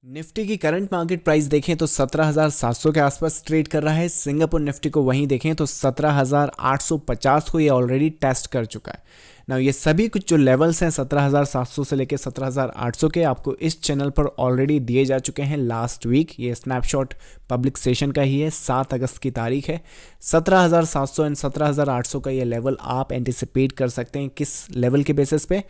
Nifty की current market price देखें तो 17,700 के आसपास ट्रेड कर रहा है। सिंगापुर निफ्टी को वहीं देखें तो 17,850 को ये ऑलरेडी टेस्ट कर चुका है ना। ये सभी कुछ जो लेवल्स हैं 17,700 से लेकर 17,800 के आपको इस चैनल पर ऑलरेडी दिए जा चुके हैं लास्ट वीक। ये स्नैपशॉट पब्लिक सेशन का ही है, 7 अगस्त की तारीख है। 17,700 एंड 17,800 का ये लेवल आप एंटिसिपेट कर सकते हैं। किस लेवल के बेसिस पे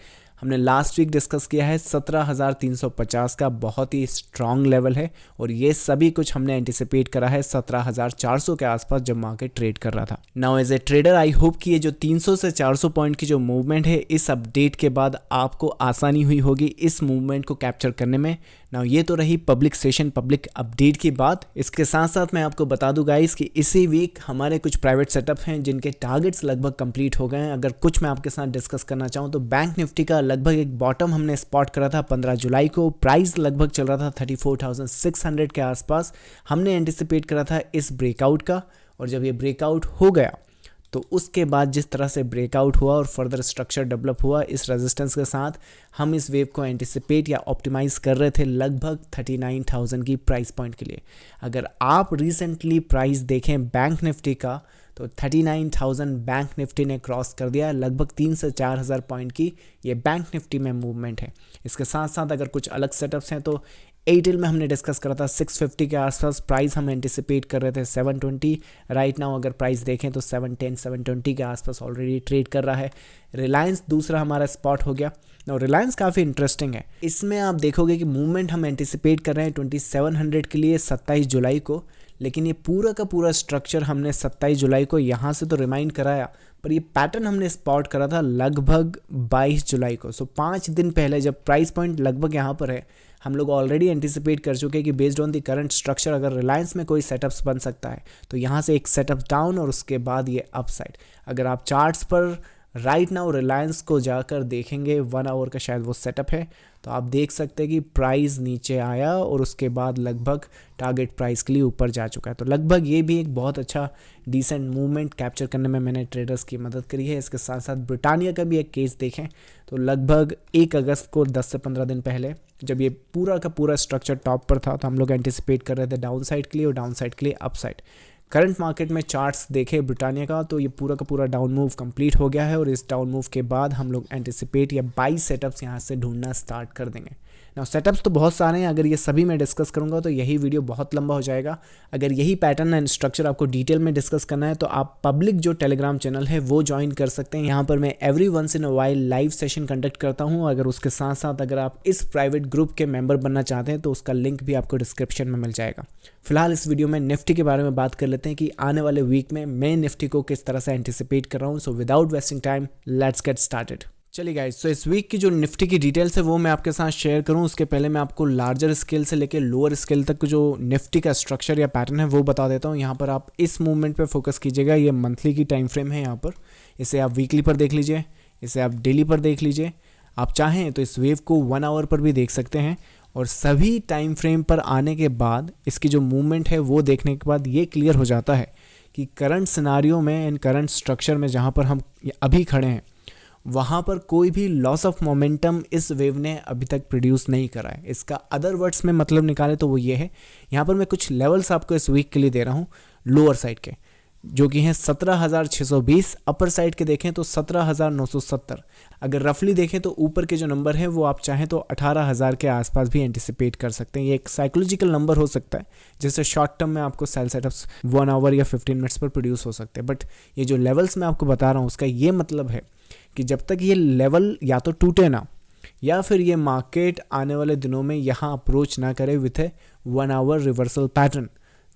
हमने लास्ट वीक डिस्कस किया है, 17,350 का बहुत ही स्ट्रॉन्ग लेवल है और ये सभी कुछ हमने एंटिसिपेट करा है 17,400 के आसपास जब मार्केट ट्रेड कर रहा था। Now as a trader I hope कि ये जो 300 से 400 पॉइंट की जो मूवमेंट है, इस अपडेट के बाद आपको आसानी हुई होगी इस मूवमेंट को कैप्चर करने में। नाउ ये तो रही पब्लिक सेशन, पब्लिक अपडेट की बात। इसके साथ साथ मैं आपको बता दूं गाइस कि इसी वीक हमारे कुछ प्राइवेट सेटअप हैं जिनके टारगेट्स लगभग कंप्लीट हो गए हैं। अगर कुछ मैं आपके साथ डिस्कस करना चाहूँ तो बैंक निफ्टी का लगभग एक बॉटम हमने स्पॉट करा था 15 जुलाई को। प्राइस लगभग चल रहा था 34,600 के आसपास। हमने एंटिसिपेट करा था इस ब्रेकआउट का, और जब ये ब्रेकआउट हो गया तो उसके बाद जिस तरह से ब्रेकआउट हुआ और फर्दर स्ट्रक्चर डेवलप हुआ इस रेजिस्टेंस के साथ, हम इस वेव को एंटिसिपेट या ऑप्टिमाइज कर रहे थे लगभग 39,000 की प्राइस पॉइंट के लिए। अगर आप रिसेंटली प्राइस देखें बैंक निफ्टी का तो 39,000 बैंक निफ्टी ने क्रॉस कर दिया। लगभग 3 से 4,000 पॉइंट की ये बैंक निफ्टी में मूवमेंट है। इसके साथ साथ अगर कुछ अलग सेटअप्स हैं तो एयरटेल में हमने डिस्कस करा था 650 के आसपास प्राइस हम एंटिसिपेट कर रहे थे 720। राइट नाउ अगर प्राइस देखें तो 710 720 के आसपास ऑलरेडी ट्रेड कर रहा है। रिलायंस दूसरा हमारा स्पॉट हो गया। और रिलायंस काफ़ी इंटरेस्टिंग है। इसमें आप देखोगे कि मूवमेंट हम एंटिसिपेट कर रहे हैं 2700 के लिए 27 जुलाई को, लेकिन ये पूरा का पूरा स्ट्रक्चर हमने 27 जुलाई को यहाँ से तो रिमाइंड कराया, पर ये पैटर्न हमने स्पॉट करा था लगभग 22 जुलाई को। सो 5 दिन पहले जब प्राइस पॉइंट लगभग यहाँ पर है, हम लोग ऑलरेडी एंटिसिपेट कर चुके हैं कि based on the current structure अगर रिलायंस में कोई सेटअप्स बन सकता है तो यहाँ से एक सेटअप डाउन और उसके बाद ये अपसाइड। अगर आप चार्ट्स पर राइट नाउ रिलायंस को जाकर देखेंगे, 1 आवर का शायद वो सेटअप है, तो आप देख सकते हैं कि प्राइस नीचे आया और उसके बाद लगभग टारगेट प्राइस के लिए ऊपर जा चुका है। तो लगभग ये भी एक बहुत अच्छा डिसेंट मूवमेंट कैप्चर करने में मैंने ट्रेडर्स की मदद करी है। इसके साथ साथ ब्रिटानिया का भी एक केस देखें तो लगभग 1 अगस्त को 10 से 15 दिन पहले जब ये पूरा का पूरा स्ट्रक्चर टॉप पर था तो हम लोग एंटिसिपेट कर रहे थे डाउन साइड के लिए और डाउन साइड के लिए अप साइड। करंट मार्केट में चार्ट्स देखे ब्रिटानिया का तो ये पूरा का पूरा डाउन मूव कंप्लीट हो गया है और इस डाउन मूव के बाद हम लोग एंटिसिपेट या बाई सेटअप्स यहाँ से ढूंढना स्टार्ट कर देंगे। ना सेटअप्स तो बहुत सारे हैं, अगर ये सभी मैं डिस्कस करूंगा तो यही वीडियो बहुत लंबा हो जाएगा। अगर यही पैटर्न एंड स्ट्रक्चर आपको डिटेल में डिस्कस करना है तो आप पब्लिक जो टेलीग्राम चैनल है वो ज्वाइन कर सकते हैं। यहाँ पर मैं every once in a while live session conduct करता हूँ। अगर उसके साथ साथ अगर आप इस प्राइवेट ग्रुप के मेंबर बनना चाहते हैं तो उसका लिंक भी आपको डिस्क्रिप्शन में मिल जाएगा। फिलहाल इस वीडियो में निफ्टी के बारे में बात कर लेते हैं कि आने वाले वीक में मैं निफ्टी को किस तरह से एंटिसिपेट कर रहा हूँ। So without wasting time let's get started. चलिए गाइस, सो इस वीक की जो निफ्टी की डिटेल्स है वो मैं आपके साथ शेयर करूं उसके पहले मैं आपको लार्जर स्केल से लेकर लोअर स्केल तक जो निफ्टी का स्ट्रक्चर या पैटर्न है वो बता देता हूं। यहाँ पर आप इस मूवमेंट पे फोकस कीजिएगा। ये मंथली की टाइम फ्रेम है, यहाँ पर इसे आप वीकली पर देख लीजिए, इसे आप डेली पर देख लीजिए। आप चाहें तो इस वेव को 1 आवर पर भी देख सकते हैं। और सभी टाइम फ्रेम पर आने के बाद इसकी जो मूवमेंट है वो देखने के बाद ये क्लियर हो जाता है कि करंट सिनारियो में एंड करंट स्ट्रक्चर में जहाँ पर हम अभी खड़े हैं वहाँ पर कोई भी लॉस ऑफ मोमेंटम इस वेव ने अभी तक प्रोड्यूस नहीं करा है। इसका अदर वर्ड्स में मतलब निकाले तो वो ये है, यहाँ पर मैं कुछ लेवल्स आपको इस वीक के लिए दे रहा हूँ लोअर साइड के, जो कि हैं 17,620। अपर साइड के देखें तो 17,970। अगर रफली देखें तो ऊपर के जो नंबर है वो आप चाहें तो 18,000 के आसपास भी एंटिसिपेट कर सकते हैं। ये एक साइकोलॉजिकल नंबर हो सकता है जिससे शॉर्ट टर्म में आपको सेल सेटअप्स 1 आवर या 15 मिनट्स पर प्रोड्यूस हो सकते हैं। बट ये जो लेवल्स मैं आपको बता रहा हूँ उसका ये मतलब है कि जब तक ये लेवल या तो टूटे ना या फिर ये मार्केट आने वाले दिनों में यहाँ अप्रोच ना करे with a 1 hour reversal pattern,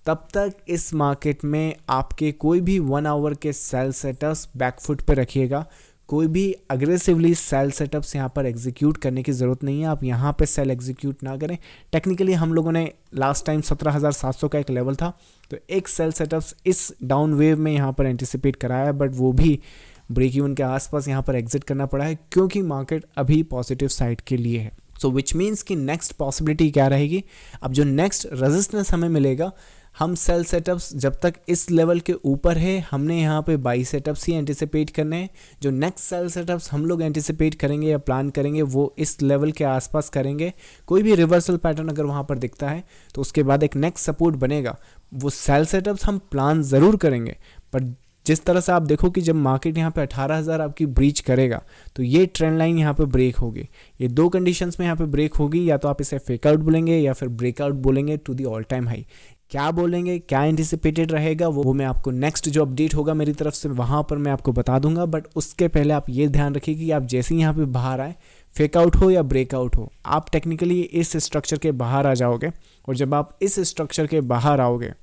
तब तक इस मार्केट में आपके कोई भी 1 आवर के सेल सेटअप्स बैकफुट पे रखिएगा। कोई भी अग्रेसिवली सेल सेटअप्स यहाँ पर एग्जीक्यूट करने की ज़रूरत नहीं है। आप यहाँ पे सेल एग्जीक्यूट ना करें। टेक्निकली हम लोगों ने लास्ट टाइम 17,700 का एक लेवल था तो एक सेल सेटअप्स इस डाउन वेव में यहाँ पर एंटिसिपेट कराया, बट वो भी ब्रेक इवन के आसपास यहाँ पर एग्जिट करना पड़ा है क्योंकि मार्केट अभी पॉजिटिव साइड के लिए है। सो विच मीन्स कि नेक्स्ट पॉसिबिलिटी क्या रहेगी, अब जो नेक्स्ट रेजिस्टेंस हमें मिलेगा हम सेल सेटअप्स जब तक इस लेवल के ऊपर है हमने यहाँ पे बाई सेटअप्स ही एंटिसिपेट करने हैं। जो नेक्स्ट सेल सेटअप्स हम लोग एंटिसिपेट करेंगे या प्लान करेंगे वो इस लेवल के आसपास करेंगे। कोई भी रिवर्सल पैटर्न अगर वहाँ पर दिखता है तो उसके बाद एक नेक्स्ट सपोर्ट बनेगा। वो सेल सेटअप्स हम प्लान ज़रूर करेंगे, पर जिस तरह से आप देखो कि जब मार्केट यहाँ पे 18,000 आपकी ब्रीच करेगा तो ये ट्रेंड लाइन यहाँ पे ब्रेक होगी। ये दो कंडीशंस में यहाँ पे ब्रेक होगी, या तो आप इसे फेकआउट बोलेंगे या फिर ब्रेकआउट बोलेंगे to the all time high. क्या बोलेंगे, क्या एंटिसिपेटेड रहेगा वो मैं आपको नेक्स्ट जो अपडेट होगा मेरी तरफ से वहाँ पर मैं आपको बता दूंगा। बट उसके पहले आप ये ध्यान रखिए कि आप जैसे ही यहाँ पे बाहर आए, फेकआउट हो या ब्रेकआउट हो, आप टेक्निकली इस स्ट्रक्चर के बाहर आ जाओगे। और जब आप इस स्ट्रक्चर के बाहर आओगे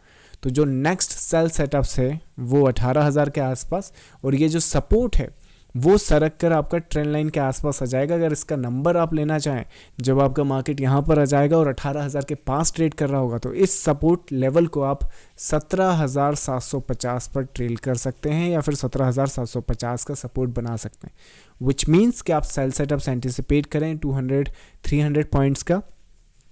तो जो नेक्स्ट सेल सेटअप्स है वो 18,000 के आसपास, और ये जो सपोर्ट है वो सरक कर आपका ट्रेंड लाइन के आसपास आ जाएगा। अगर इसका नंबर आप लेना चाहें, जब आपका मार्केट यहाँ पर आ जाएगा और 18,000 के पास ट्रेड कर रहा होगा तो इस सपोर्ट लेवल को आप 17,750 पर ट्रेल कर सकते हैं या फिर 17,750 का सपोर्ट बना सकते हैं। विच मीन्स कि आप सेल सेटअप्स एंटिसिपेट करें 200-300 पॉइंट्स का।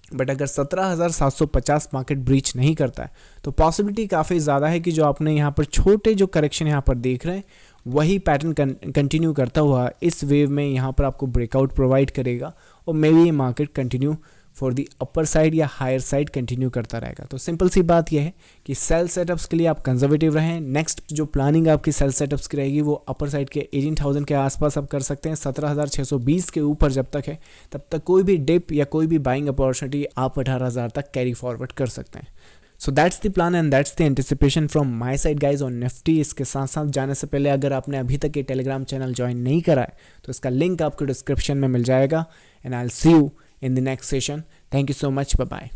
बट अगर 17,750 मार्केट ब्रीच नहीं करता है तो पॉसिबिलिटी काफ़ी ज़्यादा है कि जो आपने यहाँ पर छोटे जो करेक्शन यहाँ पर देख रहे हैं वही पैटर्न कंटिन्यू करता हुआ इस वेव में यहाँ पर आपको ब्रेकआउट प्रोवाइड करेगा, और मे बी ये market continue for the upper side या हायर साइड कंटिन्यू करता रहेगा। तो सिंपल सी बात यह है कि सेल सेटअप्स के लिए आप कंजर्वेटिव रहें। नेक्स्ट जो प्लानिंग आपकी सेल सेटअप्स की रहेगी वो अपर साइड के 18,000 के आसपास आप कर सकते हैं। 17,620 के ऊपर जब तक है तब तक कोई भी डिप या कोई भी बाइंग अपॉर्चुनिटी आप 18,000 तक कैरी फॉरवर्ड कर सकते हैं। So that's the plan and that's the anticipation from my side guys on Nifty. इसके साथ साथ जाने से पहले अगर आपने अभी तक ये टेलीग्राम चैनल ज्वाइन नहीं करा है तो इसका लिंक आपको डिस्क्रिप्शन में मिल जाएगा। And I will see you in the next session. Thank you so much. Bye bye.